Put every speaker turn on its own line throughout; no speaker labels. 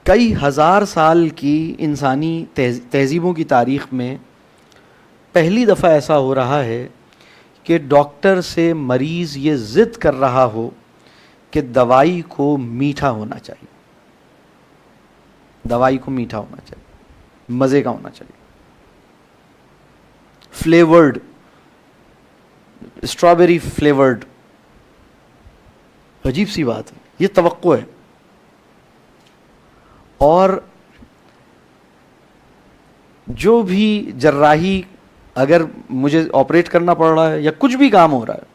کئی ہزار سال کی انسانی تہذیبوں کی تاریخ میں پہلی دفعہ ایسا ہو رہا ہے کہ ڈاکٹر سے مریض یہ ضد کر رہا ہو کہ دوائی کو میٹھا ہونا چاہیے، دوائی کو میٹھا ہونا چاہیے، مزے کا ہونا چاہیے، فلیورڈ، اسٹرابیری فلیورڈ. عجیب سی بات ہے، یہ توقع ہے. اور جو بھی جراحی، اگر مجھے آپریٹ کرنا پڑ رہا ہے یا کچھ بھی کام ہو رہا ہے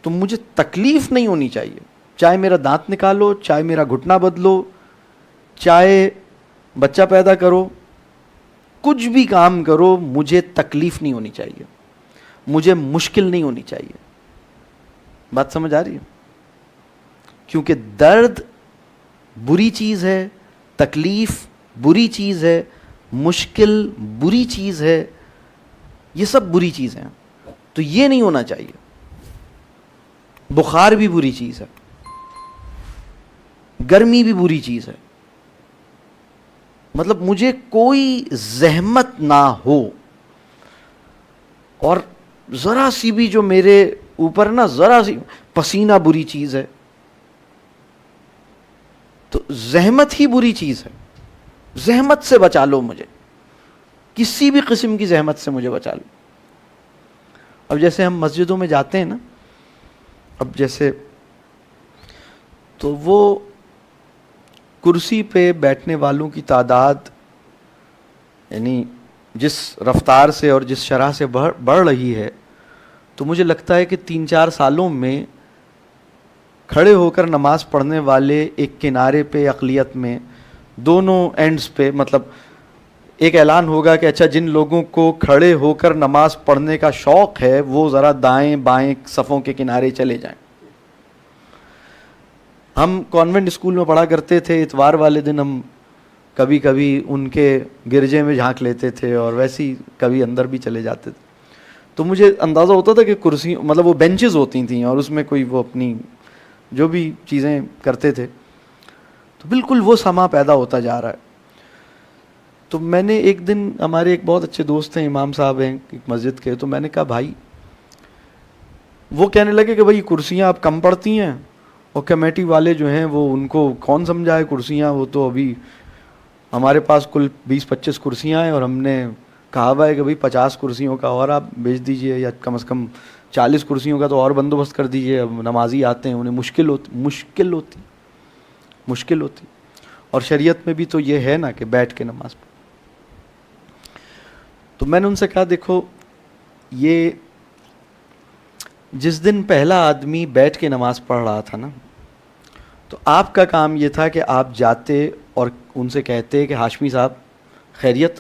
تو مجھے تکلیف نہیں ہونی چاہیے. چاہے میرا دانت نکالو، چاہے میرا گھٹنا بدلو، چاہے بچہ پیدا کرو، کچھ بھی کام کرو، مجھے تکلیف نہیں ہونی چاہیے، مجھے مشکل نہیں ہونی چاہیے. بات سمجھ آ رہی ہے؟ کیونکہ درد بری چیز ہے، تکلیف بری چیز ہے، مشکل بری چیز ہے، یہ سب بری چیزیں ہیں. تو یہ نہیں ہونا چاہیے. بخار بھی بری چیز ہے، گرمی بھی بری چیز ہے. مطلب مجھے کوئی زحمت نہ ہو، اور ذرا سی بھی جو میرے اوپر نا، ذرا سی پسینہ بری چیز ہے. تو زحمت ہی بری چیز ہے. زحمت سے بچا لو مجھے، کسی بھی قسم کی زحمت سے مجھے بچا لو. اب جیسے ہم مسجدوں میں جاتے ہیں نا، اب جیسے تو وہ کرسی پہ بیٹھنے والوں کی تعداد یعنی جس رفتار سے اور جس شرح سے بڑھ رہی ہے، تو مجھے لگتا ہے کہ 3-4 سالوں میں کھڑے ہو کر نماز پڑھنے والے ایک کنارے پہ اقلیت میں دونوں اینڈز پہ، مطلب ایک اعلان ہوگا کہ اچھا جن لوگوں کو کھڑے ہو کر نماز پڑھنے کا شوق ہے وہ ذرا دائیں بائیں صفوں کے کنارے چلے جائیں. ہم کانوینٹ اسکول میں پڑھا کرتے تھے، اتوار والے دن ہم کبھی کبھی ان کے گرجے میں جھانک لیتے تھے اور ویسے ہی کبھی اندر بھی چلے جاتے تھے. تو مجھے اندازہ ہوتا تھا کہ کرسی، مطلب وہ بینچز ہوتی تھیں اور اس میں کوئی وہ اپنی جو بھی چیزیں کرتے تھے، تو بالکل وہ سما پیدا ہوتا جا رہا ہے. تو میں نے ایک دن، ہمارے ایک بہت اچھے دوست ہیں، امام صاحب ہیں ایک مسجد کے، تو میں نے کہا بھائی، وہ کہنے لگے کہ بھائی کرسیاں آپ کم پڑتی ہیں اور کمیٹی والے جو ہیں وہ ان کو کون سمجھائے کرسیاں، وہ تو ابھی ہمارے پاس کل 20-25 کرسیاں ہیں اور ہم نے کہا ہوا ہے کہ بھائی 50 کرسیوں کا اور آپ بیچ دیجئے، یا کم از کم 40 کرسیوں کا تو اور بندوبست کر دیجئے. اب نمازی آتے ہیں، انہیں مشکل ہوتی. اور شریعت میں بھی تو یہ ہے نا کہ بیٹھ کے نماز پڑھ. تو میں نے ان سے کہا دیکھو، یہ جس دن پہلا آدمی بیٹھ کے نماز پڑھ رہا تھا نا، تو آپ کا کام یہ تھا کہ آپ جاتے اور ان سے کہتے کہ ہاشمی صاحب خیریت،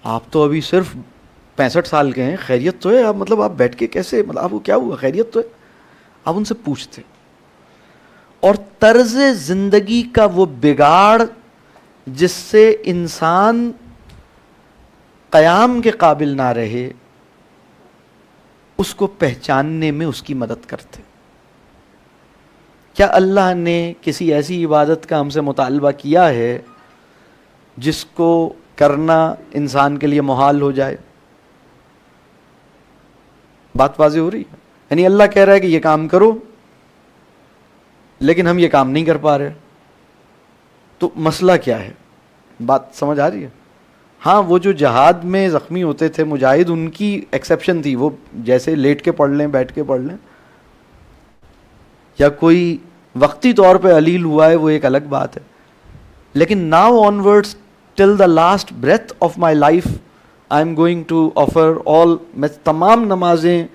آپ تو ابھی صرف 65 سال کے ہیں، خیریت تو ہے؟ آپ مطلب آپ بیٹھ کے کیسے، مطلب آپ کو کیا ہوا، خیریت تو ہے؟ آپ ان سے پوچھتے. اور طرز زندگی کا وہ بگاڑ جس سے انسان قیام کے قابل نہ رہے، اس کو پہچاننے میں اس کی مدد کرتے. کیا اللہ نے کسی ایسی عبادت کا ہم سے مطالبہ کیا ہے جس کو کرنا انسان کے لیے محال ہو جائے؟ بات واضح ہو رہی ہے؟ یعنی اللہ کہہ رہا ہے کہ یہ کام کرو، لیکن ہم یہ کام نہیں کر پا رہے. تو مسئلہ کیا ہے؟ بات سمجھ آ رہی ہے؟ ہاں، وہ جو جہاد میں زخمی ہوتے تھے مجاہد، ان کی ایکسیپشن تھی، وہ جیسے لیٹ کے پڑھ لیں، بیٹھ کے پڑھ لیں، یا کوئی وقتی طور پہ علیل ہوا ہے، وہ ایک الگ بات ہے. لیکن now onwards till the last breath of my life I am going to offer all, میں تمام نمازیں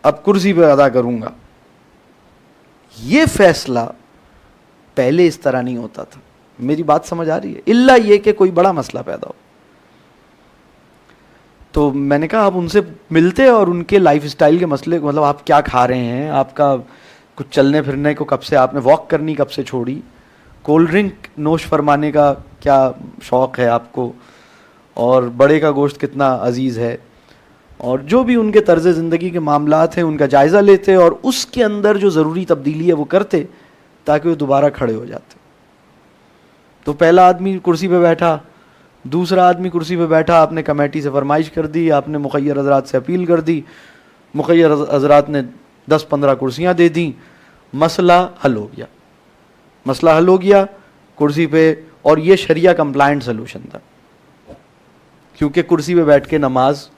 اب کرسی پہ ادا کروں گا. یہ فیصلہ پہلے اس طرح نہیں ہوتا تھا. میری بات سمجھ آ رہی ہے؟ الا یہ کہ کوئی بڑا مسئلہ پیدا ہو. تو میں نے کہا آپ ان سے ملتے اور ان کے لائف اسٹائل کے مسئلے، مطلب آپ کیا کھا رہے ہیں، آپ کا کچھ چلنے پھرنے کو کب سے، آپ نے واک کرنی کب سے چھوڑی، کولڈ ڈرنک نوش فرمانے کا کیا شوق ہے آپ کو، اور بڑے کا گوشت کتنا عزیز ہے، اور جو بھی ان کے طرز زندگی کے معاملات ہیں ان کا جائزہ لیتے اور اس کے اندر جو ضروری تبدیلی ہے وہ کرتے تاکہ وہ دوبارہ کھڑے ہو جاتے. تو پہلا آدمی کرسی پہ بیٹھا, دوسرا آدمی کرسی پہ بیٹھا, آپ نے کمیٹی سے فرمائش کر دی, آپ نے مخیر حضرات سے اپیل کر دی, مخیر حضرات نے 10-15 کرسیاں دے دیں, مسئلہ حل ہو گیا, مسئلہ حل ہو گیا کرسی پہ. اور یہ شریعہ کمپلائنٹ سلوشن تھا, کیونکہ کرسی پہ بیٹھ کے نماز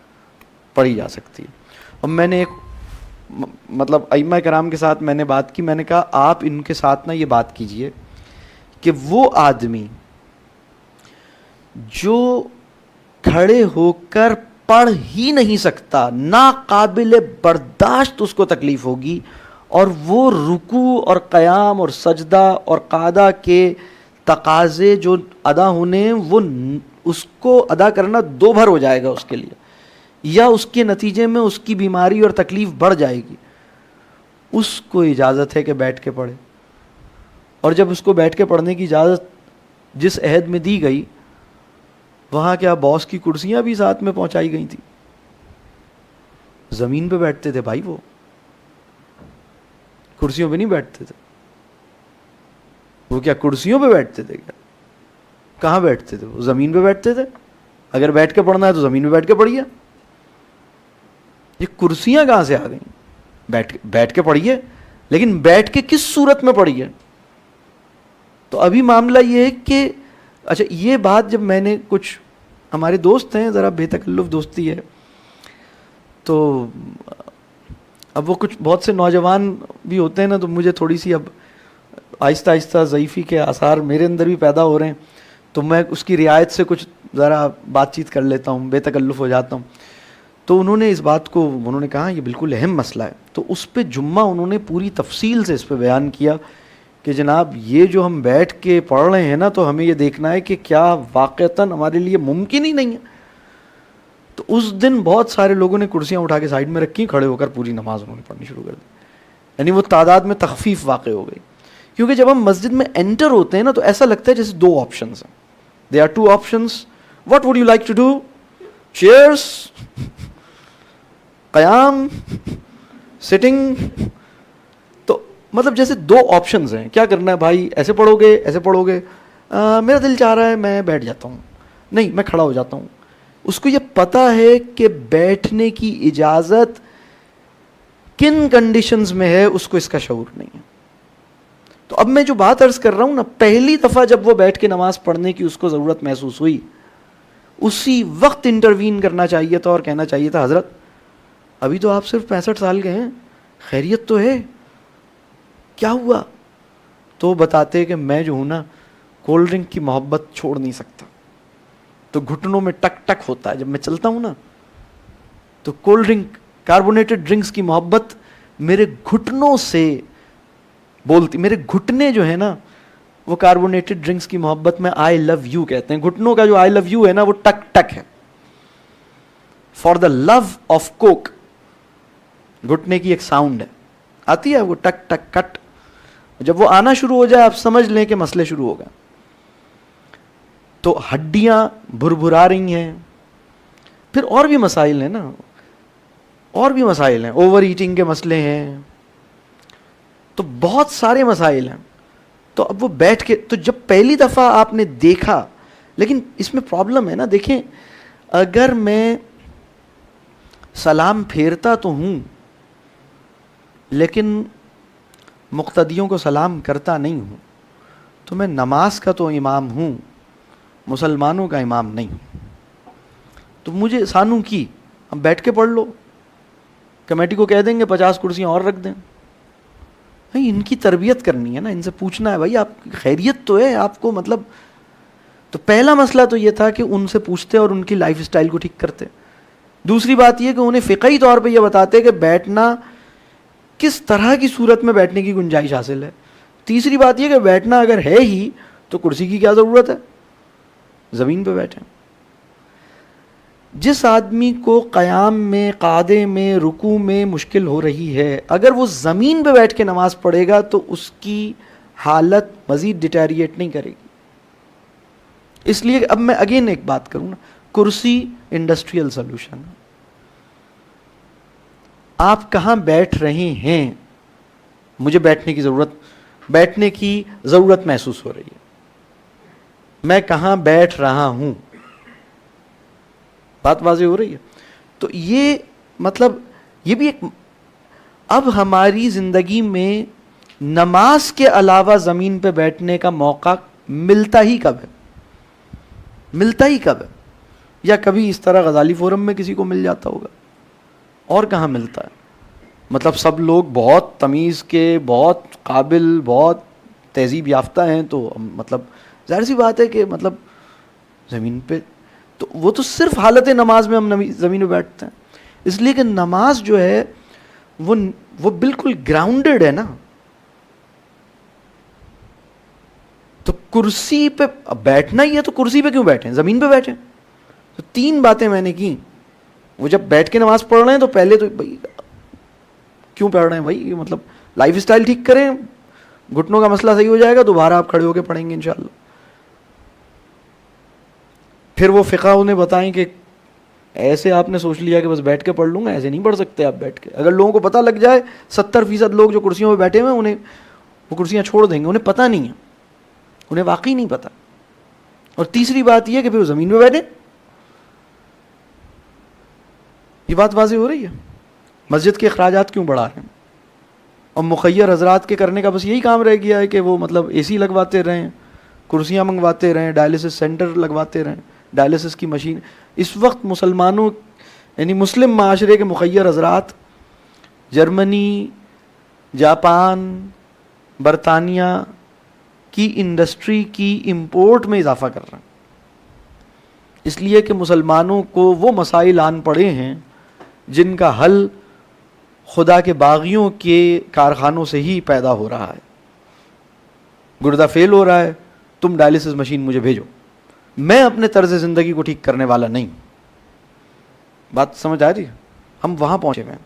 پڑھی جا سکتی ہے. اب میں نے ایک مطلب ائمہ کرام کے ساتھ میں نے بات کی, میں نے کہا آپ ان کے ساتھ نا یہ بات کیجئے کہ وہ آدمی جو کھڑے ہو کر پڑھ ہی نہیں سکتا, ناقابل برداشت اس کو تکلیف ہوگی, اور وہ رکوع اور قیام اور سجدہ اور قعدہ کے تقاضے جو ادا ہونے ہیں وہ اس کو ادا کرنا 2 بھر ہو جائے گا اس کے لیے, یا اس کے نتیجے میں اس کی بیماری اور تکلیف بڑھ جائے گی. اس کو اجازت ہے کہ بیٹھ کے پڑھے, اور جب اس کو بیٹھ کے پڑھنے کی اجازت جس عہد میں دی گئی, وہاں کیا باس کی کرسیاں بھی ساتھ میں پہنچائی گئی تھی؟ زمین پہ بیٹھتے تھے بھائی, وہ کرسیوں پہ نہیں بیٹھتے تھے. وہ کیا کرسیوں پہ بیٹھتے تھے کیا؟ کہاں بیٹھتے تھے؟ وہ زمین پہ بیٹھتے تھے. اگر بیٹھ کے پڑھنا ہے تو زمین پہ بیٹھ کے پڑھیے. یہ کرسیاں کہاں سے آ گئیں؟ بیٹھ کے پڑھیے, لیکن بیٹھ کے کس صورت میں پڑھیے. تو ابھی معاملہ یہ ہے کہ اچھا, یہ بات جب میں نے کچھ ہمارے دوست ہیں, ذرا بے تکلف دوستی ہے, تو اب وہ کچھ بہت سے نوجوان بھی ہوتے ہیں نا, تو مجھے تھوڑی سی اب آہستہ آہستہ ضعیفی کے آثار میرے اندر بھی پیدا ہو رہے ہیں, تو میں اس کی رعایت سے کچھ ذرا بات چیت کر لیتا ہوں, بے تکلف ہو جاتا ہوں. تو انہوں نے اس بات کو انہوں نے کہا یہ بالکل اہم مسئلہ ہے. تو اس پہ جمعہ انہوں نے پوری تفصیل سے اس پہ بیان کیا کہ جناب یہ جو ہم بیٹھ کے پڑھ رہے ہیں نا, تو ہمیں یہ دیکھنا ہے کہ کیا واقعتاً ہمارے لیے ممکن ہی نہیں ہے. تو اس دن بہت سارے لوگوں نے کرسیاں اٹھا کے سائڈ میں رکھی, کھڑے ہو کر پوری نماز انہوں نے پڑھنی شروع کر دی. یعنی وہ تعداد میں تخفیف واقع ہو گئی. کیونکہ جب ہم مسجد میں انٹر ہوتے ہیں نا, تو ایسا لگتا ہے جیسے 2 آپشنز ہیں. There are 2 options. What would you like to do? Chairs, قیام, سٹنگ. تو مطلب جیسے 2 آپشنز ہیں, کیا کرنا ہے بھائی؟ ایسے پڑھو گے, ایسے پڑھو گے. میرا دل چاہ رہا ہے میں بیٹھ جاتا ہوں, نہیں میں کھڑا ہو جاتا ہوں. اس کو یہ پتا ہے کہ بیٹھنے کی اجازت کن کنڈیشنز میں ہے, اس کو اس کا شعور نہیں ہے. تو اب میں جو بات عرض کر رہا ہوں نا, پہلی دفعہ جب وہ بیٹھ کے نماز پڑھنے کی اس کو ضرورت محسوس ہوئی, اسی وقت انٹروین کرنا چاہیے تھا اور کہنا چاہیے تھا حضرت ابھی تو آپ صرف 65 سال کے ہیں, خیریت تو ہے, کیا ہوا؟ تو بتاتے کہ میں جو ہوں نا کولڈ ڈرنک کی محبت چھوڑ نہیں سکتا, تو گھٹنوں میں ٹک ٹک ہوتا ہے جب میں چلتا ہوں نا, تو کولڈ ڈرنک کاربونیٹڈ ڈرنکس کی محبت میرے گھٹنوں سے بولتی, میرے گھٹنے جو ہے نا وہ کاربونیٹڈ ڈرنکس کی محبت میں آئی لو یو کہتے ہیں. گھٹنوں کا جو آئی لو یو ہے نا وہ ٹک ٹک ہے. فار دا لو آف کوک گھٹنے کی ایک ساؤنڈ ہے, آتی ہے وہ ٹک ٹک کٹ. جب وہ آنا شروع ہو جائے آپ سمجھ لیں کہ مسئلے شروع ہو گئے. تو ہڈیاں بھربھرا رہی ہیں. پھر اور بھی مسائل ہیں نا, اور بھی مسائل ہیں, اوور ایٹنگ کے مسئلے ہیں, تو بہت سارے مسائل ہیں. تو اب وہ بیٹھ کے, تو جب پہلی دفعہ آپ نے دیکھا, لیکن اس میں پرابلم ہے نا, دیکھیں اگر میں سلام پھیرتا تو ہوں لیکن مقتدیوں کو سلام کرتا نہیں ہوں, تو میں نماز کا تو امام ہوں, مسلمانوں کا امام نہیں ہوں. تو مجھے سانوں کی اب بیٹھ کے پڑھ لو, کمیٹی کو کہہ دیں گے 50 کرسیاں اور رکھ دیں. بھائی ان کی تربیت کرنی ہے نا, ان سے پوچھنا ہے بھائی آپ خیریت تو ہے آپ کو, مطلب. تو پہلا مسئلہ تو یہ تھا کہ ان سے پوچھتے اور ان کی لائف سٹائل کو ٹھیک کرتے. دوسری بات یہ کہ انہیں فقہی طور پہ یہ بتاتے کہ بیٹھنا کس طرح کی صورت میں بیٹھنے کی گنجائش حاصل ہے. تیسری بات یہ کہ بیٹھنا اگر ہے ہی تو کرسی کی کیا ضرورت ہے, زمین پہ بیٹھیں. جس آدمی کو قیام میں, قعدے میں, رکوع میں مشکل ہو رہی ہے, اگر وہ زمین پہ بیٹھ کے نماز پڑھے گا تو اس کی حالت مزید ڈیٹیریٹ نہیں کرے گی. اس لیے اب میں اگین ایک بات کروں نا, کرسی انڈسٹریل سولوشن. آپ کہاں بیٹھ رہے ہیں, مجھے بیٹھنے کی ضرورت محسوس ہو رہی ہے, میں کہاں بیٹھ رہا ہوں. بات واضح ہو رہی ہے؟ تو یہ مطلب یہ بھی ایک، اب ہماری زندگی میں نماز کے علاوہ زمین پہ بیٹھنے کا موقع ملتا ہی کب ہے؟ ملتا ہی کب ہے؟ یا کبھی اس طرح غزالی فورم میں کسی کو مل جاتا ہوگا، اور کہاں ملتا ہے؟ مطلب سب لوگ بہت تمیز کے، بہت قابل، بہت تہذیب یافتہ ہیں، تو مطلب ظاہر سی بات ہے کہ مطلب زمین پہ، تو وہ تو صرف حالت نماز میں ہم زمین پہ بیٹھتے ہیں. اس لیے کہ نماز جو ہے وہ بالکل گراؤنڈڈ ہے نا. تو کرسی پہ بیٹھنا ہی ہے تو کرسی پہ کیوں بیٹھیں؟ زمین پہ بیٹھیں. تو 3 باتیں میں نے کی. وہ جب بیٹھ کے نماز پڑھ رہے ہیں تو پہلے تو بھائی کیوں پڑھ رہے ہیں بھائی، مطلب لائف اسٹائل ٹھیک کریں، گھٹنوں کا مسئلہ صحیح ہو جائے گا، دوبارہ آپ کھڑے ہو کے پڑھیں گے انشاءاللہ. پھر وہ فقہ انہیں بتائیں کہ ایسے آپ نے سوچ لیا کہ بس بیٹھ کے پڑھ لوں گا، ایسے نہیں پڑھ سکتے آپ بیٹھ کے. اگر لوگوں کو پتہ لگ جائے 70% لوگ جو کرسیوں پہ بیٹھے ہوئے ہیں، انہیں وہ کرسیاں چھوڑ دیں گے، انہیں پتہ نہیں ہے، انہیں واقعی نہیں پتہ. اور تیسری بات یہ کہ پھر وہ زمین پہ بیٹھے. یہ بات واضح ہو رہی ہے؟ مسجد کے اخراجات کیوں بڑھا رہے ہیں؟ اور مخیر حضرات کے کرنے کا بس یہی کام رہ گیا ہے کہ وہ مطلب اے سی لگواتے رہیں، کرسیاں منگواتے رہیں، ڈائلسس سینٹر لگواتے رہیں، ڈائلسس کی مشین. اس وقت مسلمانوں یعنی مسلم معاشرے کے مخیر حضرات جرمنی، جاپان، برطانیہ کی انڈسٹری کی امپورٹ میں اضافہ کر رہے ہیں، اس لیے کہ مسلمانوں کو وہ مسائل آن پڑے ہیں جن کا حل خدا کے باغیوں کے کارخانوں سے ہی پیدا ہو رہا ہے. گردہ فیل ہو رہا ہے، تم ڈائلسس مشین مجھے بھیجو، میں اپنے طرز زندگی کو ٹھیک کرنے والا نہیں. بات سمجھ آ رہی ہے؟ ہم وہاں پہنچے ہوئے ہیں.